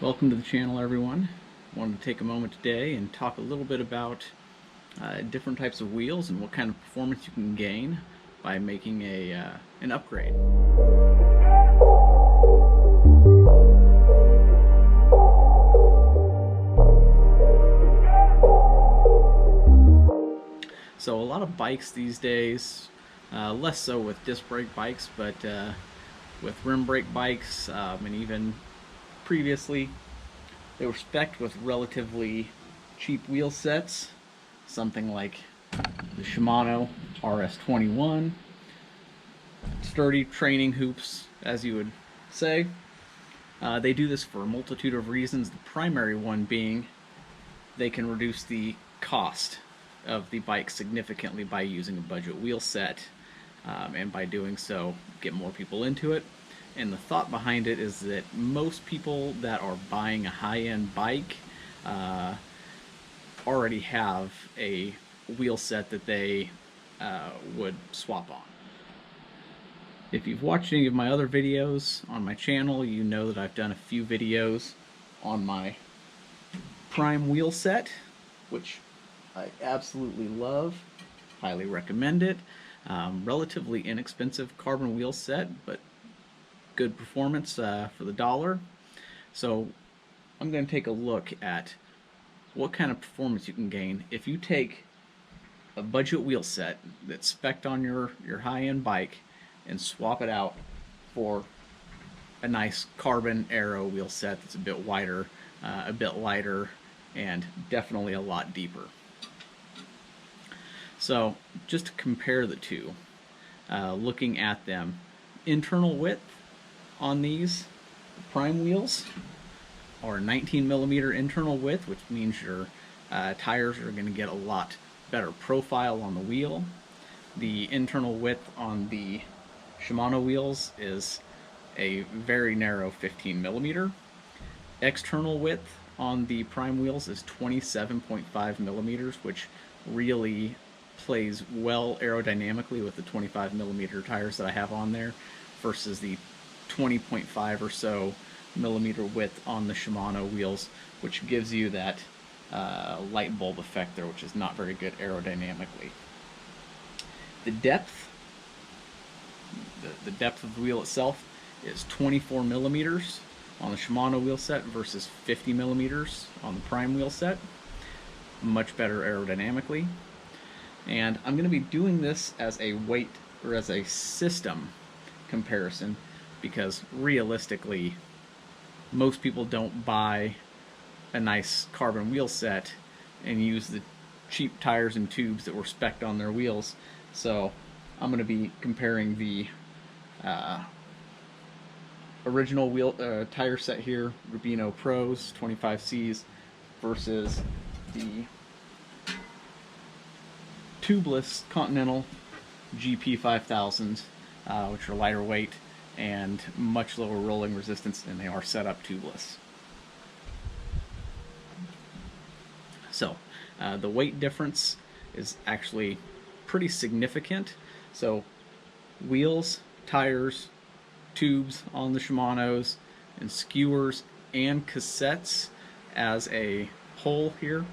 Welcome to the channel, everyone. I wanted to take a moment today and talk a little bit about different types of wheels and what kind of performance you can gain by making an upgrade. So a lot of bikes these days, less so with disc brake bikes, but with rim brake bikes and even previously, they were spec'd with relatively cheap wheel sets, something like the Shimano RS21, sturdy training hoops, as you would say. They do this for a multitude of reasons, the primary one being they can reduce the cost of the bike significantly by using a budget wheel set, and by doing so get more people into it. And the thought behind it is that most people that are buying a high-end bike already have a wheel set that they would swap on. If you've watched any of my other videos on my channel, you know that I've done a few videos on my Prime wheel set, which I absolutely love. Highly recommend it. Relatively inexpensive carbon wheel set, but good performance for the dollar. So I'm going to take a look at what kind of performance you can gain if you take a budget wheel set that's spec'd on your high-end bike and swap it out for a nice carbon Aero wheel set that's a bit wider, a bit lighter, and definitely a lot deeper. So just to compare the two, looking at them, internal width on these Prime wheels are 19mm internal width, which means your tires are going to get a lot better profile on the wheel. The internal width on the Shimano wheels is a very narrow 15mm. External width on the Prime wheels is 27.5mm, which really plays well aerodynamically with the 25mm tires that I have on there versus the 20.5 or so millimeter width on the Shimano wheels, which gives you that light bulb effect there, which is not very good aerodynamically. The depth of the wheel itself is 24mm on the Shimano wheel set versus 50mm on the Prime wheel set. Much better aerodynamically. And I'm going to be doing this as a weight or as a system comparison because realistically most people don't buy a nice carbon wheel set and use the cheap tires and tubes that were spec'd on their wheels. So I'm going to be comparing the original wheel tire set here, Rubino Pros 25Cs, versus the Tubeless Continental GP 5000s, which are lighter weight and much lower rolling resistance, and they are set up tubeless. So the weight difference is actually pretty significant. So wheels, tires, tubes on the Shimanos, and skewers and cassettes as a whole here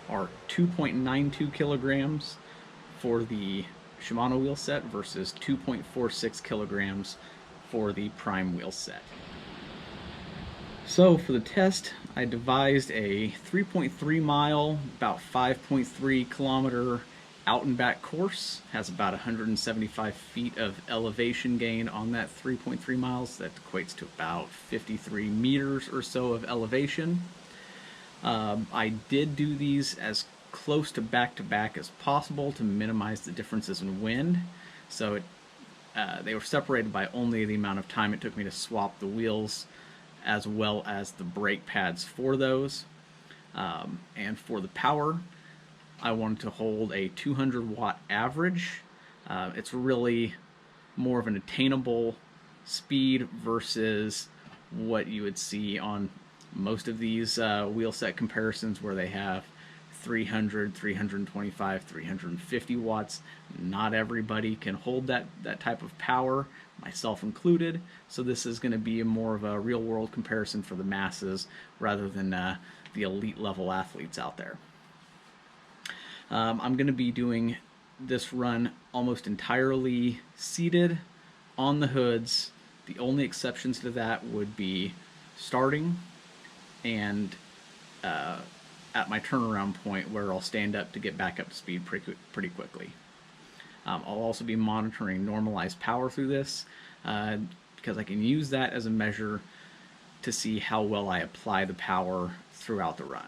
are 2.92 kilograms for the Shimano wheel set versus 2.46 kilograms for the Prime wheel set. So for the test, I devised a 3.3 mile, about 5.3 kilometer out and back course. Has about 175 feet of elevation gain on that 3.3 miles. That equates to about 53 meters or so of elevation. I did do these as close to back as possible to minimize the differences in wind. So they were separated by only the amount of time it took me to swap the wheels as well as the brake pads for those. And for the power, I wanted to hold a 200 watt average. It's really more of an attainable speed versus what you would see on most of these wheel set comparisons where they have 300, 325, 350 watts. Not everybody can hold that type of power, myself included, so this is going to be more of a real world comparison for the masses rather than the elite level athletes out there. I'm going to be doing this run almost entirely seated on the hoods. The only exceptions to that would be starting and at my turnaround point where I'll stand up to get back up to speed pretty quickly. I'll also be monitoring normalized power through this because I can use that as a measure to see how well I apply the power throughout the run.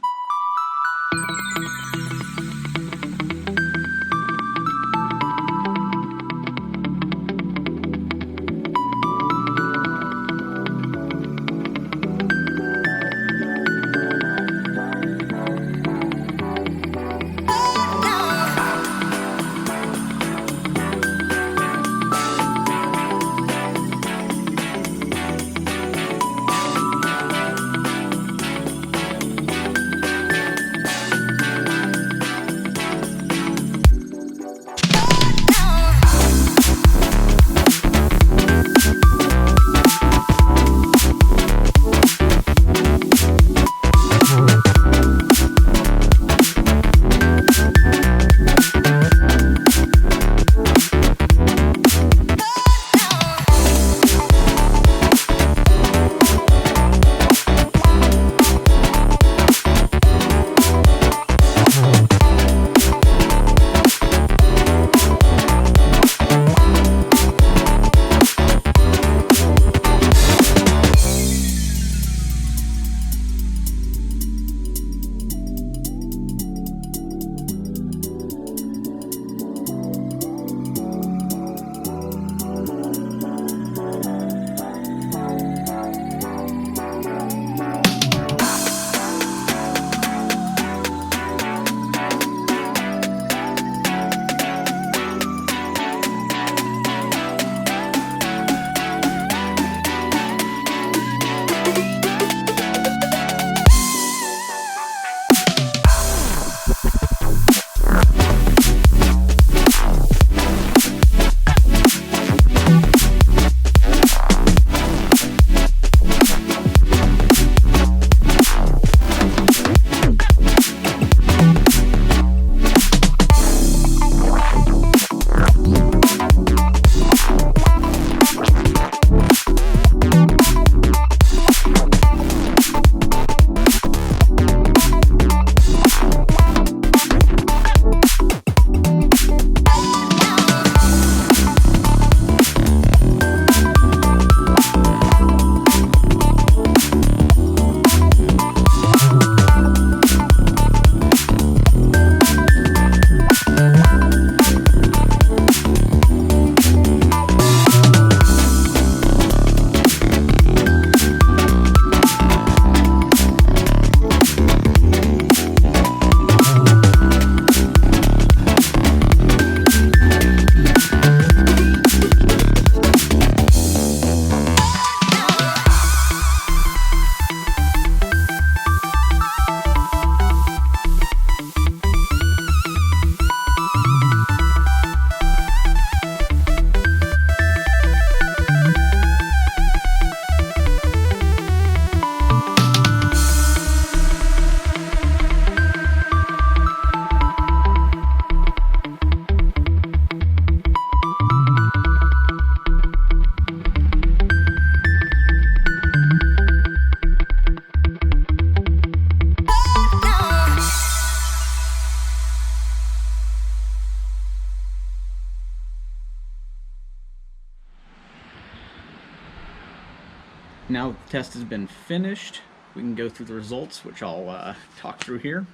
Now that the test has been finished, we can go through the results, which I'll talk through here.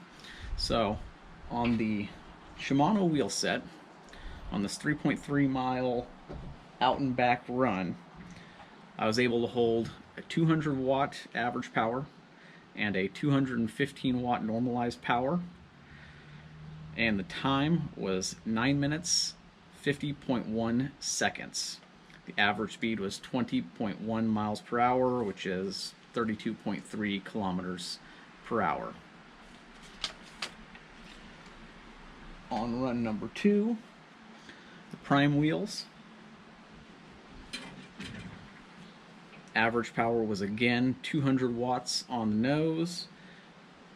So on the Shimano wheel set, on this 3.3 mile out and back run, I was able to hold a 200 watt average power and a 215 watt normalized power, and the time was 9 minutes 50.1 seconds. The average speed was 20.1 miles per hour, which is 32.3 kilometers per hour. On run number 2, the prime wheels. Average power was again 200 watts on the nose,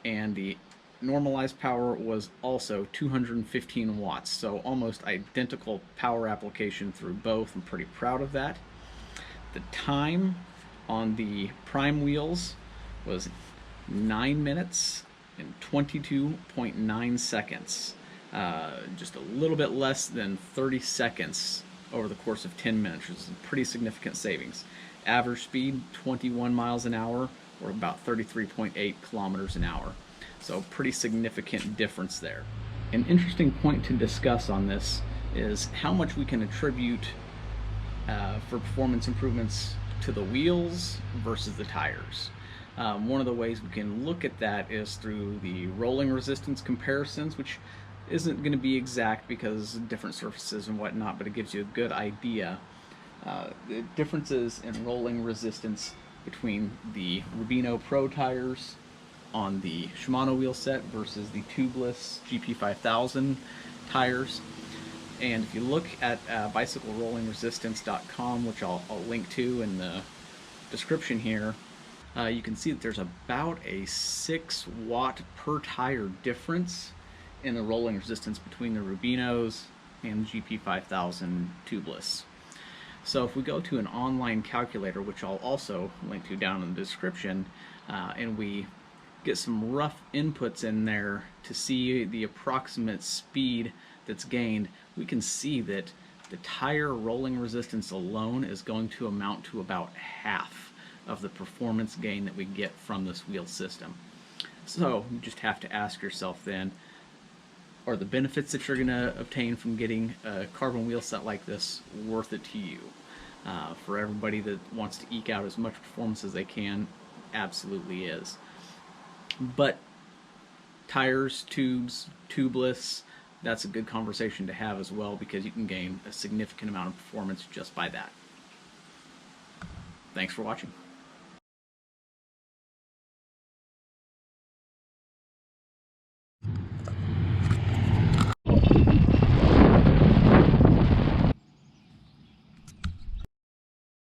and the normalized power was also 215 watts, so almost identical power application through both. I'm pretty proud of that. The time on the prime wheels was 9 minutes and 22.9 seconds. Just a little bit less than 30 seconds over the course of 10 minutes, which is a pretty significant savings. Average speed, 21 miles an hour, or about 33.8 kilometers an hour. So pretty significant difference there. An interesting point to discuss on this is how much we can attribute for performance improvements to the wheels versus the tires. One of the ways we can look at that is through the rolling resistance comparisons, which isn't going to be exact because different surfaces and whatnot, but it gives you a good idea. The differences in rolling resistance between the Rubino Pro tires on the Shimano wheel set versus the Tubeless GP5000 tires. And if you look at bicyclerollingresistance.com, which I'll link to in the description here, you can see that there's about a 6 watt per tire difference in the rolling resistance between the Rubinos and the GP5000 Tubeless. So if we go to an online calculator, which I'll also link to down in the description, and we get some rough inputs in there to see the approximate speed that's gained, we can see that the tire rolling resistance alone is going to amount to about half of the performance gain that we get from this wheel system. So you just have to ask yourself then, are the benefits that you're going to obtain from getting a carbon wheel set like this worth it to you? For everybody that wants to eke out as much performance as they can, absolutely is. But tires, tubes, tubeless, that's a good conversation to have as well, because you can gain a significant amount of performance just by that. Thanks for watching.